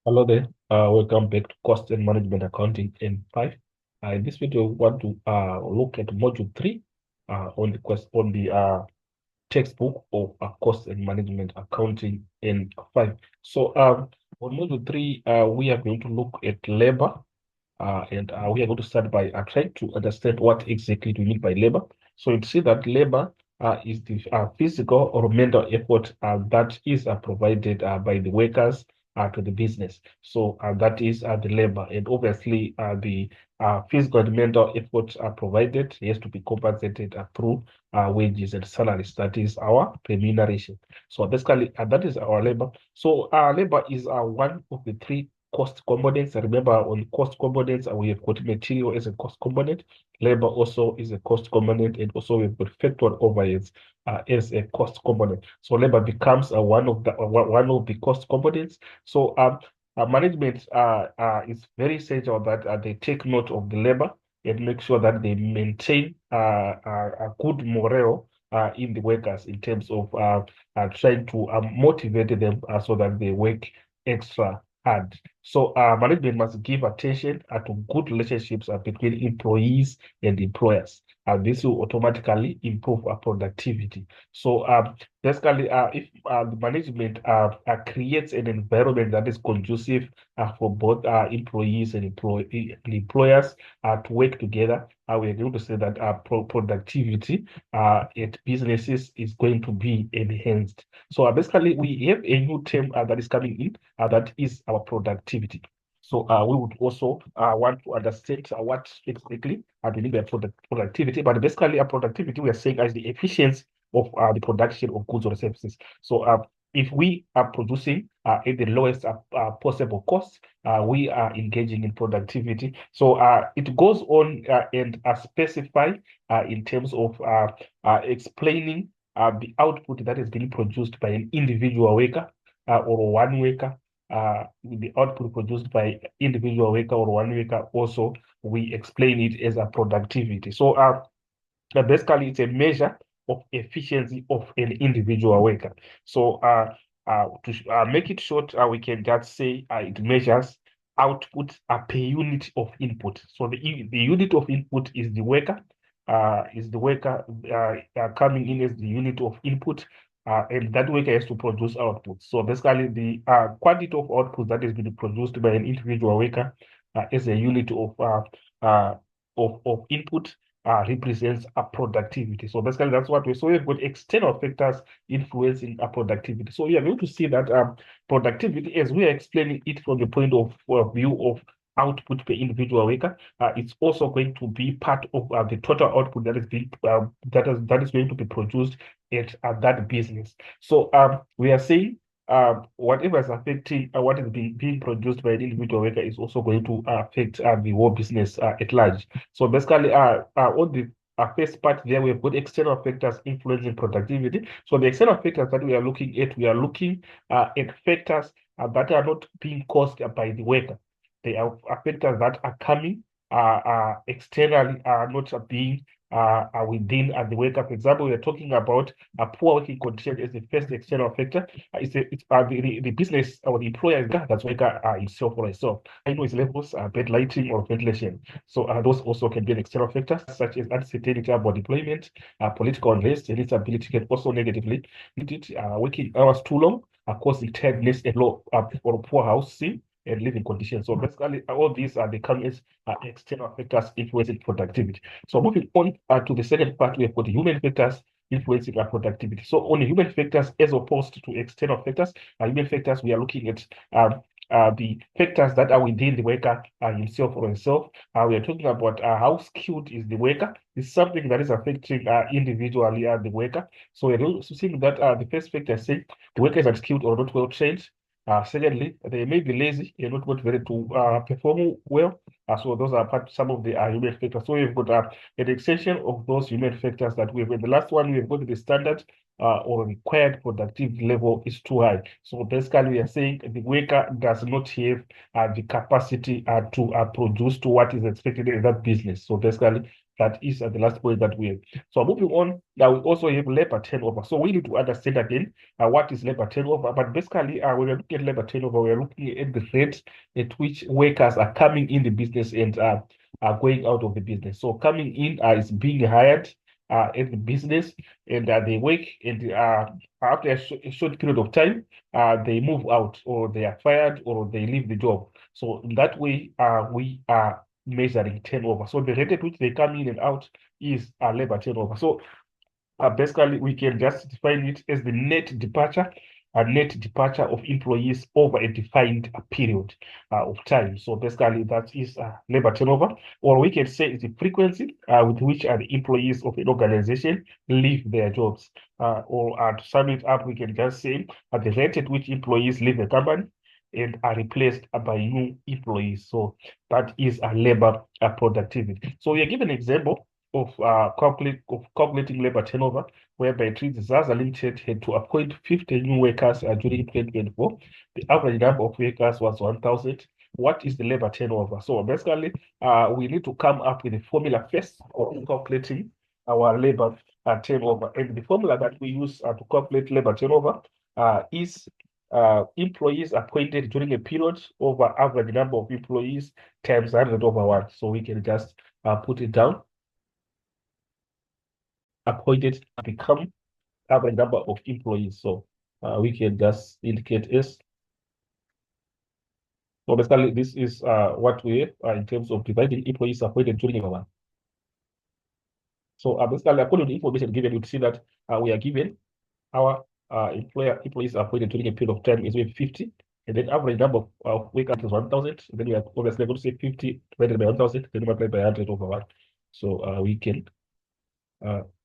Hello there. Welcome back to Cost and Management Accounting in 5. In this video, we want to look at module 3 on the textbook of Cost and Management Accounting in 5. So on module 3, we are going to look at labor, and we are going to start by trying to understand what exactly do we mean by labor. So you see that labor is the physical or mental effort that is provided by the workers to the business. So that is the labor. And obviously, the physical and mental efforts are provided. It has to be compensated through wages and salaries. That is our remuneration. So basically, that is our labor. So labor is one of the three cost components. Remember, on cost components, we have got material as a cost component, labor also is a cost component, and also we've got factory overheads as a cost component. So labor becomes one of the cost components. So management is very essential that they take note of the labor and make sure that they maintain a good morale in the workers in terms of trying to motivate them so that they work extra hard. So management must give attention to good relationships between employees and employers. This will automatically improve productivity. So basically, if the management creates an environment that is conducive for both employees and employers to work together, we are going to say that productivity at businesses is going to be enhanced. So basically, we have a new term that is coming in that is our productivity. So we would also want to understand what exactly we mean by productivity. But basically, productivity we are saying as the efficiency of the production of goods or services. So if we are producing at the lowest possible cost, we are engaging in productivity. So it goes on and specify in terms of explaining the output that is being produced by an individual worker or one worker, the output produced by individual worker or one worker. Also, we explain it as a productivity. So basically, it's a measure of efficiency of an individual worker. So to make it short, we can just say it measures output per unit of input. So the unit of input is the worker coming in as the unit of input, and that worker has to produce output. So basically, the quantity of output that is being produced by an individual worker as a unit of input represents a productivity. So basically, that's what we. So we've got external factors influencing our productivity. So we are going to see that productivity, as we are explaining it from the point of view of output per individual worker, it's also going to be part of the total output that is being that is going to be produced at that business. So we are saying whatever is affecting what is being produced by the individual worker is also going to affect the whole business at large. So basically, on the first part there, we've got external factors influencing productivity. So the external factors that we are looking at, at factors that are not being caused by the worker. They are factors that are coming externally, are not being within the worker. For example, we are talking about a poor working condition as the first external factor. The business or the employer that's worker himself or herself. I know his levels, bad lighting or ventilation. So those also can be an external factors such as uncertainty about deployment, political unrest, and instability can also negatively lead it. Working hours too long, causing tiredness and low or poor housing and living conditions. So basically, all these are becoming external factors influencing productivity. So moving on to the second part, we have got the human factors influencing our productivity. So on the human factors as opposed to external factors, human factors, we are looking at the factors that are within the worker himself or herself. We are talking about how skilled is the worker. It's something that is affecting individually the worker. So we're also seeing that the first factor is saying the worker is unskilled or not well trained. Secondly, they may be lazy and not motivated to perform well. So those are some of the human factors. So we've got an extension of those human factors that we've got. The last one, we've got the standard or required productivity level is too high. So basically, we are saying the worker does not have the capacity to produce to what is expected in that business. So basically, That is the last point that we have. So moving on, now we also have labor turnover. So we need to understand again what is labor turnover. But basically, when we're looking at labor turnover, we're looking at the rate at which workers are coming in the business and are going out of the business. So coming in is being hired in the business, and they work, and after a short period of time, they move out, or they are fired, or they leave the job. So in that way, we are measuring turnover. So the rate at which they come in and out is labor turnover. So basically, we can just define it as the net departure of employees over a defined period of time. So basically, that is labor turnover, or we can say it's the frequency with which the employees of an organization leave their jobs. Or to sum it up, we can just say the rate at which employees leave the company and are replaced by new employees. So that is a labor productivity. So we are given an example of calculating labor turnover, whereby Zaza Limited had to appoint 50 new workers during 2024. The average number of workers was 1,000. What is the labor turnover? So basically, we need to come up with a formula first for calculating our labor turnover. And the formula that we use to calculate labor turnover is employees appointed during a period over average number of employees times 100 over 1. So we can just put it down. Appointed become average number of employees. So we can just indicate S. So basically, this is what we have in terms of dividing employees appointed during a one. So basically, according to the information given, you see that we are given our employees appointed during a period of time is 50, and then average number of workers is 1,000. Then we are obviously going to say 50 divided by 1,000, then multiplied by 100 over 1. So we can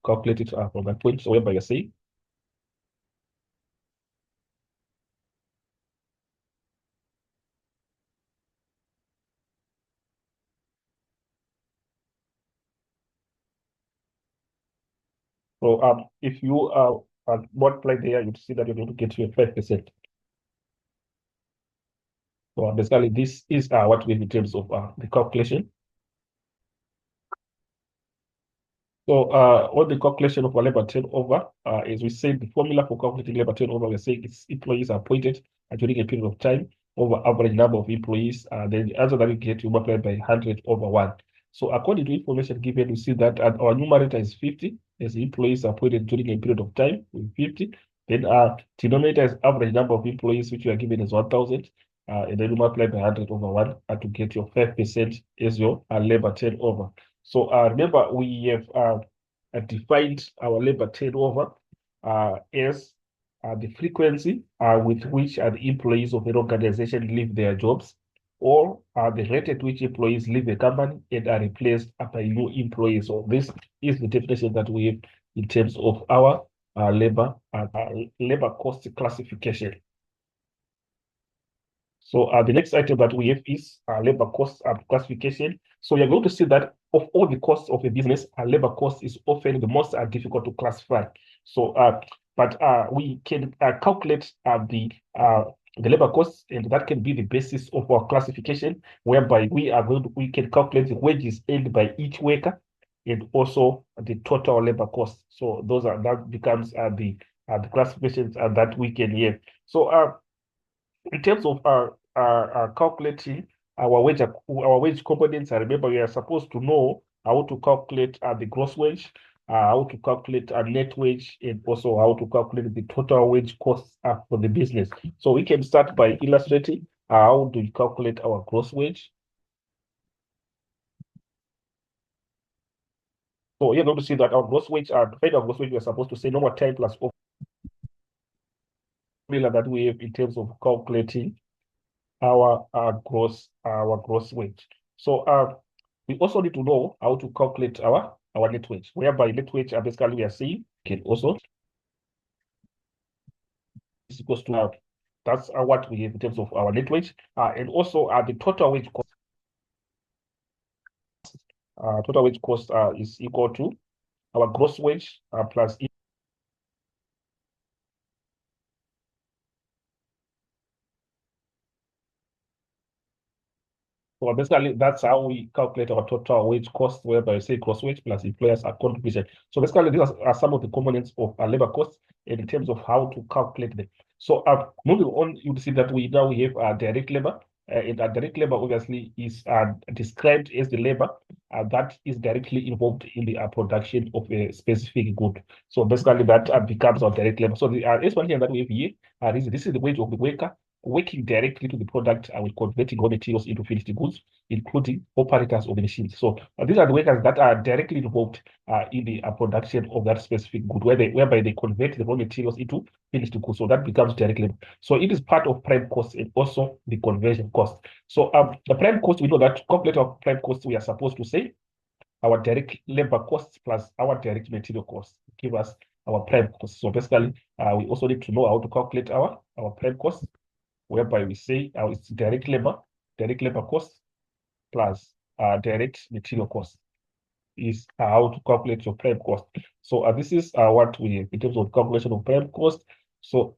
calculate it from that point. So whereby you're saying so if you multiply there, you'd see that you're going to get to a 5%. So basically, this is what we have in terms of the calculation. So on the calculation of our labor turnover, as we said, the formula for calculating labor turnover, we're saying it's employees are appointed during a period of time over average number of employees. Then the answer that we get, you multiply by 100 over 1. So according to information given, we see that our numerator is 50, as employees appointed during a period of time with 50. Then our denominator is average number of employees, which we are given as 1,000. And then you multiply by 100 over 1 to get your 5% as your labor turnover. So remember, we have defined our labor turnover as the frequency with which the employees of an organization leave their jobs, or the rate at which employees leave a company and are replaced by new employees. So this is the definition that we have in terms of our labor cost classification. So the next item that we have is labor cost classification. So you're going to see that of all the costs of a business, labor cost is often the most difficult to classify. So, but we can calculate the labor costs, and that can be the basis of our classification, whereby we can calculate the wages earned by each worker and also the total labor cost. So that becomes the classifications that we can have. So in terms of calculating our wage components, I remember we are supposed to know how to calculate the gross wage, how to calculate a net wage, and also how to calculate the total wage costs for the business. So we can start by illustrating how do you calculate our gross wage. So you're going to see that our gross wage, to find our gross wage, we're supposed to say normal time plus formula that we have in terms of calculating our gross wage. So we also need to know how to calculate our net wage, whereby net wage basically we are saying can also is equals to that's what we have in terms of our net wage, and also the total wage cost. Total wage cost is equal to our gross wage plus So basically, that's how we calculate our total wage cost, whereby we say gross wage plus employers' contribution. So basically, these are some of the components of labor costs in terms of how to calculate them. So moving on, you see that we now have direct labor. And direct labor obviously is described as the labor that is directly involved in the production of a specific good. So basically, that becomes our direct labor. So the explanation that we have here this is the wage of the worker working directly to the product with converting raw materials into finished goods, including operators of the machines. So these are the workers that are directly involved in the production of that specific good, whereby they convert the raw materials into finished goods. So that becomes direct labor. So it is part of prime cost and also the conversion cost. So the prime cost, we know that to calculate our prime cost, we are supposed to say our direct labor costs plus our direct material costs give us our prime cost. So basically, we also need to know how to calculate our prime cost, whereby we say it's direct labor cost plus direct material cost is how to calculate your prime cost. So this is what we in terms of calculation of prime cost. So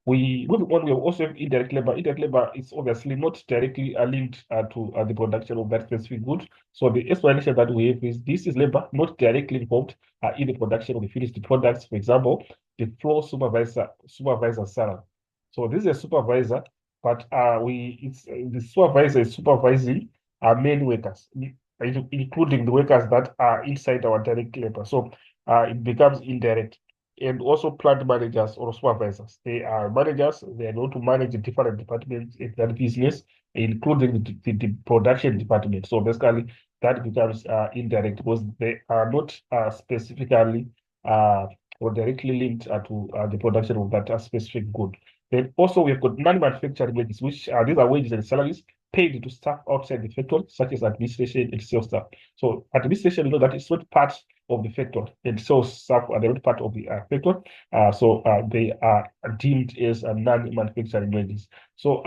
moving on, we also have indirect labor. Indirect labor is obviously not directly linked to the production of that specific good. So the explanation that we have is this is labor not directly involved in the production of the finished products. For example, the floor supervisor salary. So this is a supervisor, but the supervisor is supervising many workers, including the workers that are inside our direct labor. So it becomes indirect. And also plant managers or supervisors. They are managers, they are going to manage different departments in that business, including the production department. So basically, that becomes indirect because they are not specifically or directly linked to the production of that specific good. Then also we've got non-manufacturing wages, which these are wages and salaries paid to staff outside the factory, such as administration and sales staff. So administration, you know, that is not part of the factory, and sales staff are not part of the factory. So they are deemed as non-manufacturing wages. So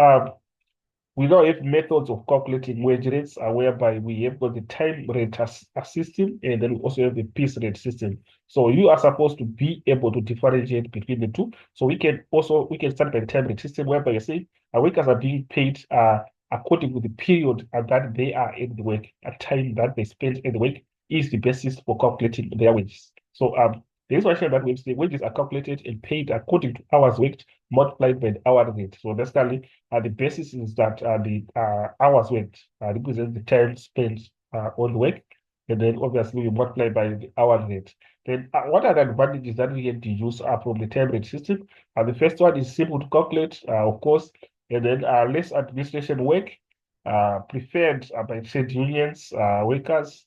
we now have methods of calculating wage rates whereby we have got the time rate system, and then we also have the piece rate system. So you are supposed to be able to differentiate between the two. So we can start by the time rate system, whereby you say workers are being paid according to the period that they are at the work, a time that they spend at the work is the basis for calculating their wages. So the explanation that we say wages are calculated and paid according to hours worked multiplied by the hour rate. So basically, the basis is that the hours worked represents the time spent on the work, and then obviously we multiply by the hour rate. Then what are the advantages that we can deduce from the time rate system? The first one is simple to calculate, of course, and then less administration work, preferred by trade unions, workers,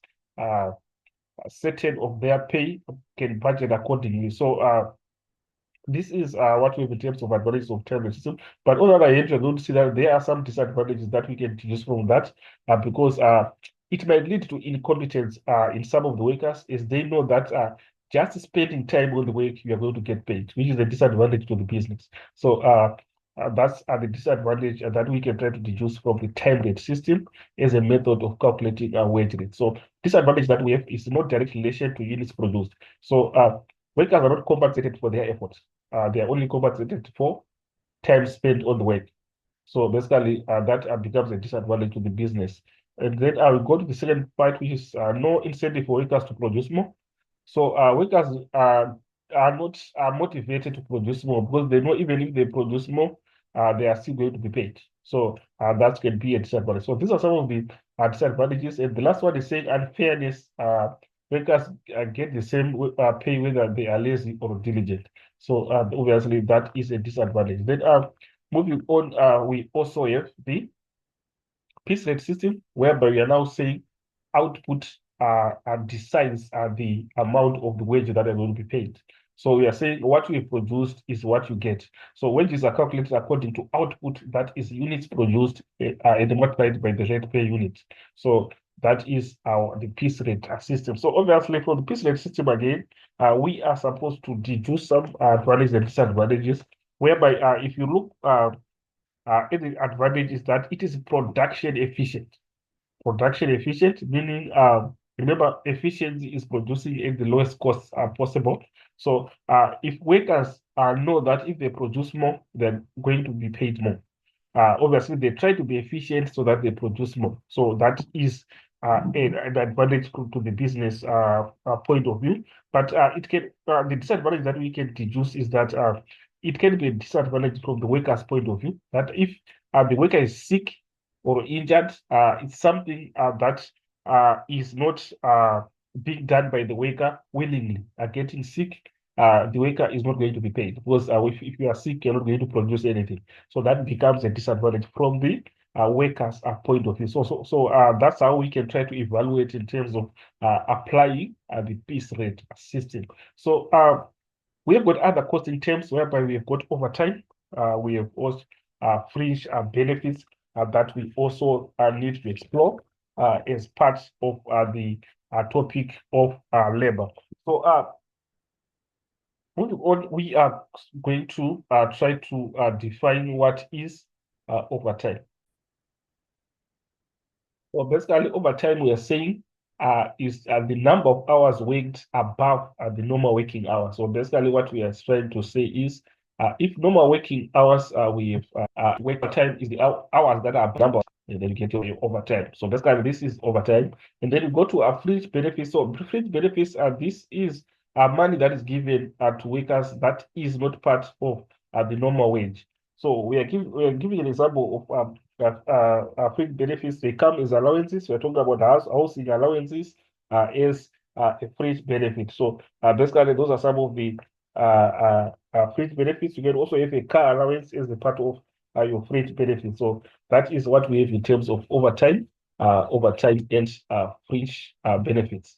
certain of their pay can budget accordingly. So this is what we have in terms of advantages of time system. But on the other hand, you're going to see that there are some disadvantages that we can deduce from that because it might lead to incompetence in some of the workers as they know that just spending time on the work, you are going to get paid, which is a disadvantage to the business. So that's the disadvantage that we can try to deduce from the time rate system as a method of calculating our wage rate. So disadvantage that we have is not direct relation to units produced. So workers are not compensated for their efforts. They are only compensated for time spent on the work. So basically, that becomes a disadvantage to the business. And then I will go to the second part, which is no incentive for workers to produce more. So workers are not motivated to produce more because they know even if they produce more, they are still going to be paid. So that can be a disadvantage. So these are some of the disadvantages. And the last one is saying unfairness. Workers get the same pay whether they are lazy or diligent. So obviously that is a disadvantage. Then moving on, we also have the piece rate system, whereby we are now saying output decides the amount of the wage that are going to be paid. So we are saying what we produced is what you get. So wages are calculated according to output, that is units produced and multiplied by the rate per unit. So that is the piece rate system. So obviously for the piece rate system again, we are supposed to deduce some advantages and disadvantages, whereby if you look the advantage is that it is production efficient. Production efficient, meaning, remember, efficiency is producing at the lowest cost possible. So if workers know that if they produce more, they're going to be paid more. obviously they try to be efficient so that they produce more. So that is an advantage to the business point of view. But it can the disadvantage that we can deduce is that it can be a disadvantage from the worker's point of view. That if the worker is sick or injured, it's something that is not being done by the worker willingly. Getting sick, the worker is not going to be paid because if you are sick, you're not going to produce anything. So that becomes a disadvantage from the workers' point of view. So that's how we can try to evaluate in terms of applying the piece rate system. So we have got other costing terms whereby we have got overtime. We have also fringe benefits that we also need to explore as part of the topic of labor. So moving on, we are going to try to define what is overtime. Well, basically, overtime we are saying is the number of hours worked above the normal working hours. So basically, what we are trying to say is if normal working hours we have work time is the hours that are above, and then you get your overtime. So basically, this is overtime. And then you go to a fringe benefits. So fringe benefits, this is money that is given to workers that is not part of the normal wage. So we are giving an example of fringe benefits. They come as allowances. We're talking about housing allowances as a fringe benefit. So basically, those are some of the fringe benefits. You can also have a car allowance as a part of your fringe benefits. So that is what we have in terms of overtime and fringe benefits.